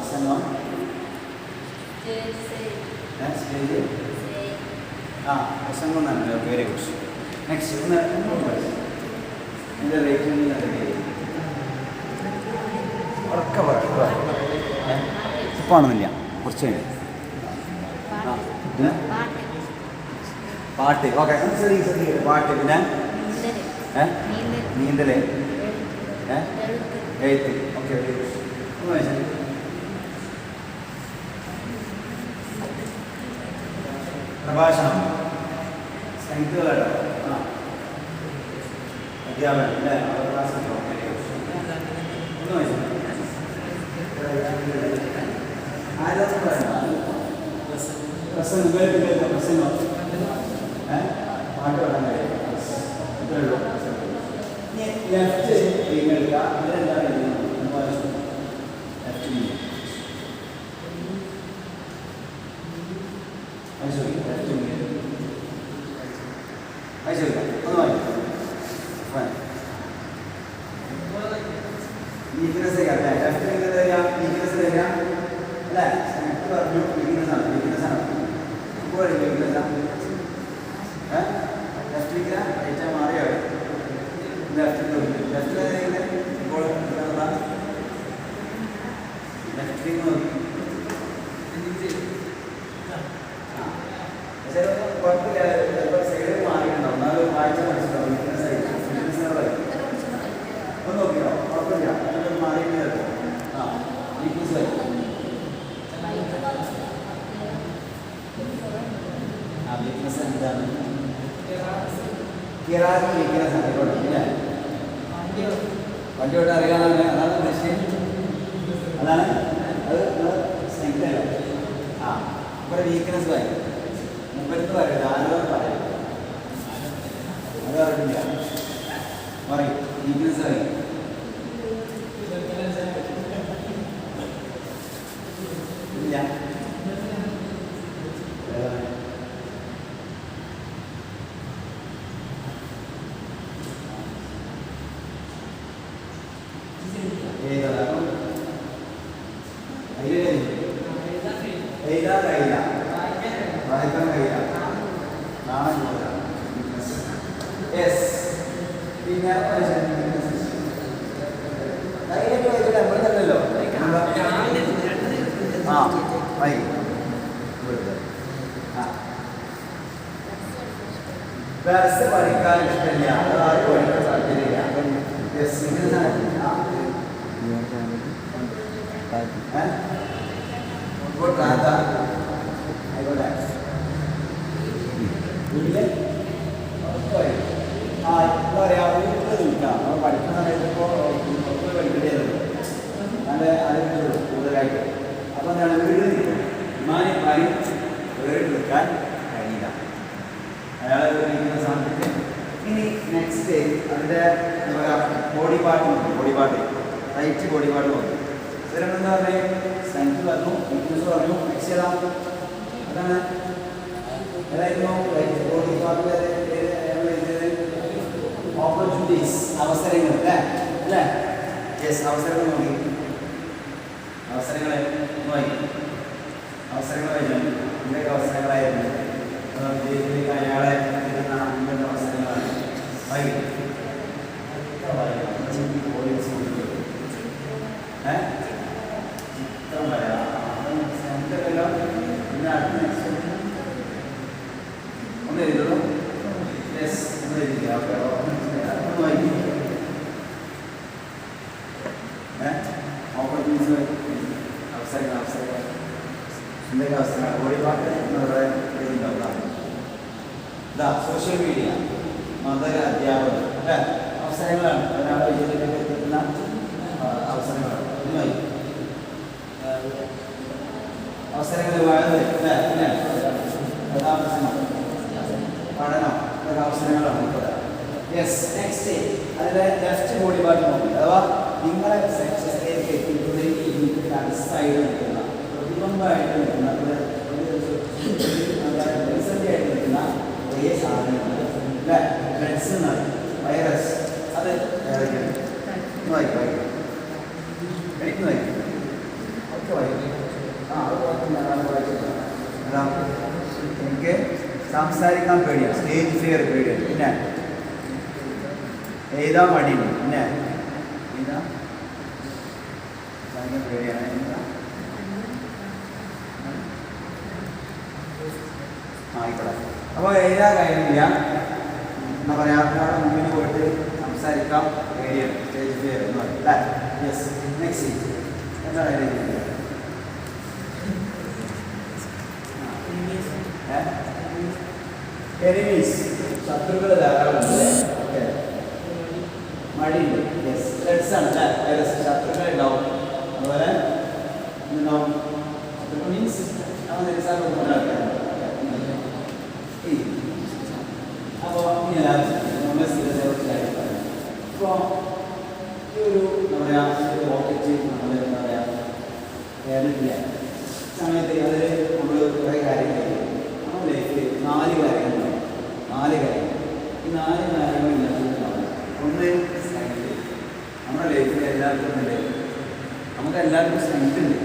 പ്രസംഗം സ്റ്റേജ് പ്രസംഗം എന്നാണ് വെരി ഗുഡ്. നെക്സ്റ്റ് എൻ്റെ റേറ്റിംഗ് ഉറക്കെ ഉറപ്പാണെന്നില്ല കുറച്ച് പിന്നെ പാട്ട് ഓക്കെ പാട്ട് പിന്നെ നീന്തൽ എഴുത്ത് ഓക്കെ വെരി ഗുഡ്. പ്രഭാഷണം സംഗീതമായിട്ടോ അധ്യാപനം അല്ലേ ക്ലാസ് ഒന്ന് ആരൊന്നും പറയണ്ട പ്രസംഗം ഉപയോഗിക്കില്ല പ്രസംഗം പാട്ട് പാടാൻ കഴിയും ഇത്രേ ഉള്ളൂ. ഇനി ലെഫ്റ്റ് എടുക്കുക അതിലെന്താണ് ലെഫ്റ്റ് ഐശ്വര്യ ലെഫ്റ്റ് ഐശ്വര്യ ഒന്ന് വായിക്കും വീക്ക്നെസ് അല്ലേ ലെഫ്റ്റ് തരിക വീക്ക്നെസ് തരിക അല്ലേ ലെഫ്റ്റ് പറഞ്ഞു വീക്ക്നെസ് ആണ് ഇപ്പോൾ വീക്ക്നെസ് ലെഫ്റ്റ് വീക്കിന ഏറ്റവും മാറിയോ ലെഫ്റ്റ് ഇപ്പോൾ ലെഫ്റ്റ് വീക്ക് നോക്കി കുഴപ്പമില്ല സൈഡ് മാറിയിട്ടുണ്ടാവും എന്നാലും വായിച്ച മനസ്സിലാവും വീക്ക്നെസ് ആയിട്ട് ഒന്ന് നോക്കിയോ കുഴപ്പമില്ല മാറിയിട്ടില്ല വീക്ക്നെസ് ആയി വീക്ക്നെസ് എന്താണ് കിറാക്ക് വീക്ക്നെസ് ആയിക്കോട്ടെ ഇല്ലേ വണ്ടി ഓട്ട് അറിയാനാണ് അതാണ് ഉദ്ദേശിച്ചത് അതാണ് അത് സ്ട്രെങ്ത് അല്ല ഇവിടെ വീക്ക്നെസ് ആയി മുമ്പെടുത്ത് പറയില്ല ആരോട് പറയാം അത് അറിയില്ല പറയും വീക്ക്നെസ് ആയി ഇല്ല എഴുതാൻ കഴിയില്ല വായിക്കാൻ കഴിയില്ല നാളെ യെസ് പിന്നെ ധൈര്യം വായിച്ചിട്ട് നമ്മൾ തന്നെയല്ലോ വേറെ പഠിക്കാൻ ഇഷ്ടമില്ല അതാരും പഠിക്കാൻ താല്പര്യമില്ല യെസ് ആയിക്കോട്ടെ വീട്ടില് എന്താ പറയുക വീട്ടിൽ നിൽക്കാം നമ്മൾ പഠിക്കുന്ന സമയത്ത് ഇപ്പോൾ പഠിക്കേണ്ടതുണ്ട് നല്ല അറിവുള്ളൂ കൂടുതലായിട്ട് അപ്പോൾ എന്താണ് വീട്ടിൽ നിൽക്കും ഇമാനി മാറി വേറിട്ട് നിൽക്കാൻ കഴിയില്ല അയാളെ ഇരിക്കുന്ന സമയത്ത്. ഇനി നെക്സ്റ്റ് അതിൻ്റെ എന്താ പറയുക body part right body part നോക്കും ഇവരെന്താ പറയുക സ്ട്രെങ്ത് പറഞ്ഞു വീക്ക്നെസ് പറഞ്ഞു നെക്സ്റ്റ് ചെയ്താൽ അതാണ് ഏതായിരുന്നു റൈറ്റ് ബോഡി പാർട്ട് ഓപ്പർച്യൂണിറ്റീസ് അവസരങ്ങൾ അല്ലേ യെസ് അവസരങ്ങൾ നോക്കി അവസരങ്ങളെ നോക്കി അവസരങ്ങളായിരുന്നു എന്തൊക്കെ അവസരങ്ങളായിരുന്നു ജീവിതത്തിലേക്ക് അയാളെ കിട്ടുന്ന അങ്ങനത്തെ അവസരങ്ങളാണ് ചിത്രം വരാം എന്തൊക്കെയല്ലോ പിന്നെ അടുത്ത നെക്സ്റ്റ് ഒന്ന് എഴുതുള്ളൂ യെസ് ഒന്ന് എഴുതില്ല ഓക്കെ ഒന്ന് വായിക്കും ഓപ്പർച്യൂണിറ്റീസ് അവസരങ്ങൾ എന്തൊക്കെ അവസരങ്ങൾ ബോഡി പാർട്ട് നമ്മുടെ എഴുതിണ്ടാവും ഇതാ സോഷ്യൽ മീഡിയ മതര അധ്യാപകർ അല്ലേ അവസരങ്ങളാണ് ഒരാളെ ജീവിതത്തിലേക്ക് എത്തുന്ന അവസരങ്ങളാണ് ഒന്നുമായി അവസരങ്ങൾ വാഴുന്നത് അല്ലേ പിന്നെ കഥാപ്രസംഗം പഠനം ഇതൊക്കെ അവസരങ്ങളാണ് യെസ് നെക്സ്റ്റ് അതിലെ ലെഫ്റ്റ് ബോഡി പാർട്ട് നോക്കി അഥവാ നിങ്ങളെ സക്സസിലേക്ക് എത്തിക്കുന്നതിന് സൈഡ് നിൽക്കുന്ന പ്രതിബന്ധമായിട്ട് നിൽക്കുന്ന പ്രതിസന്ധിയായിട്ട് നിൽക്കുന്ന വലിയ സാധനങ്ങൾ അല്ലേ ഡ്രഗ്സ് എന്നാണ് വൈറസ് അത് വായിക്കും ഒക്കെ വായിക്കും. അത് കുഴപ്പമില്ല, അതാണ് വായിച്ചില്ല. അതാ എനിക്ക് സംസാരിക്കാൻ പേടിയാണ്, സ്റ്റേജ് ഫിയർ പേടിയാണ്, പിന്നെ എഴുതാൻ മടിയുണ്ട്, പിന്നെ എഴുതാൻ പേടിയാണ്. ആയിക്കോട്ടെ. അപ്പോൾ എഴുതാൻ കഴിയുന്നില്ല, എന്താ പറയുക, ഒരാളുടെ മുമ്പിൽ പോയിട്ട് സംസാരിക്കാം പേടിയാണ്, സ്റ്റേജ് ഫിയർ എന്ന് പറയും അല്ലേ? യെസ്. നെക്സ്റ്റ് എന്താണ് എഴുതിയത്? എനിമീസ്, ശത്രുക്കൾ ധാരാളമുണ്ട്. ഓക്കെ, മടിയുണ്ട്. യെസ്, ത്രെഡ്സ് ആണ് അല്ലേ? ശത്രുക്കൾ ഉണ്ടാവും. അതുപോലെ എന്തുണ്ടാവും? ശത്രുക്കൾ മീൻസ് നമ്മൾ നിരുത്സാഹപ്പെടുന്ന ആൾക്കാരാണ്. അപ്പോൾ നമ്മൾ സ്ഥിരതയായിട്ട് പറയാം. ഇപ്പോൾ ഈ ഒരു എന്താ പറയുക റോക്കറ്റ് നമ്മൾ എന്താ പറയുക കേരളത്തിലെ സമയത്ത് അതിൽ നമ്മൾ കുറേ കാര്യങ്ങൾ നമ്മുടെ ലൈഫിൽ 4 കാര്യങ്ങളുണ്ടാവും. 4 കാര്യങ്ങൾ. ഈ 4 കാര്യങ്ങളില്ലാത്തതുണ്ടാവും. ഒന്ന് സ്ട്രെങ്ത്. നമ്മുടെ ലൈഫിൽ എല്ലാവർക്കും ഉണ്ട്, നമുക്ക് എല്ലാവർക്കും സ്ട്രെങ്ത് ഉണ്ട്.